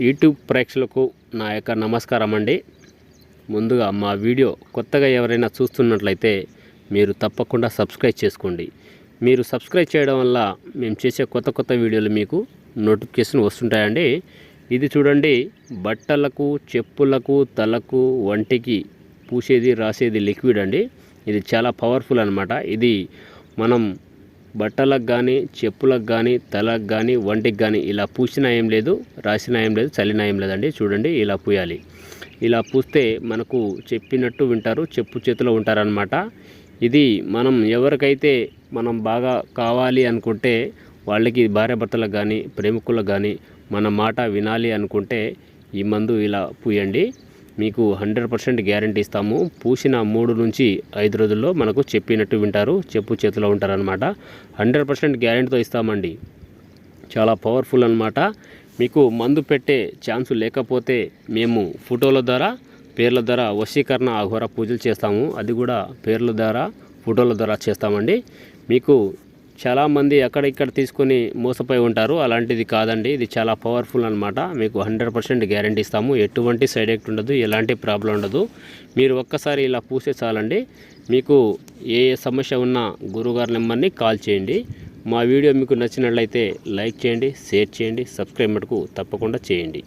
YouTube ప్రేక్షకులకు నా యొక్క నమస్కారం అండి. ముందుగా మా వీడియో కొత్తగా ఎవరైనా చూస్తున్నట్లయితే మీరు తప్పకుండా సబ్స్క్రైబ్ చేసుకోండి. మీరు సబ్స్క్రైబ్ చేయడం వల్ల మేము చేసే కొత్త వీడియోలు మీకు నోటిఫికేషన్ వస్తుంటాయండి. ఇది చూడండి, బట్టలకు, చెప్పులకు, తలకు, వంటికి పూసేది రాసేది లిక్విడ్ అండి. ఇది చాలా పవర్ఫుల్ అన్నమాట. ఇది మనం బట్టలకు కానీ, చెప్పులకు కానీ, తలకు కానీ, వంటికి కానీ ఇలా పూసినా ఏం లేదు, రాసినా ఏం లేదు, చల్లినా ఏం లేదండి. చూడండి, ఇలా పూయాలి. ఇలా పూస్తే మనకు చెప్పినట్టు వింటారు, చెప్పు చేతిలో ఉంటారనమాట. ఇది మనం ఎవరికైతే మనం బాగా కావాలి అనుకుంటే వాళ్ళకి, భార్యాభర్తలకు కానీ, ప్రేమికులకు కానీ మన మాట వినాలి అనుకుంటే ఈ మందు ఇలా పూయండి. మీకు 100% గ్యారంటీ ఇస్తాము. పూసిన 3 నుంచి 5 రోజుల్లో మనకు చెప్పినట్టు వింటారు, చెప్పు చేతిలో ఉంటారనమాట. 100% గ్యారంటీతో ఇస్తామండి. చాలా పవర్ఫుల్ అనమాట. మీకు మందు పెట్టే ఛాన్సు లేకపోతే మేము ఫోటోల ద్వారా, పేర్ల ద్వారా వశీకరణ అఘోర పూజలు చేస్తాము. అది కూడా పేర్ల ద్వారా, ఫోటోల ద్వారా చేస్తామండి. మీకు చాలామంది అక్కడ తీసుకొని మోసపోయి ఉంటారు. అలాంటిది కాదండి. ఇది చాలా పవర్ఫుల్ అనమాట. మీకు 100% గ్యారంటీ ఇస్తాము. ఎటువంటి సైడ్ ఎఫెక్ట్ ఉండదు, ఎలాంటి ప్రాబ్లం ఉండదు. మీరు ఒక్కసారి ఇలా పూసే చాలండి. మీకు ఏ సమస్య ఉన్నా గురువుగారి నెంబర్ని కాల్ చేయండి. మా వీడియో మీకు నచ్చినట్లయితే లైక్ చేయండి, షేర్ చేయండి, సబ్స్క్రైబ్ మటుకు తప్పకుండా చేయండి.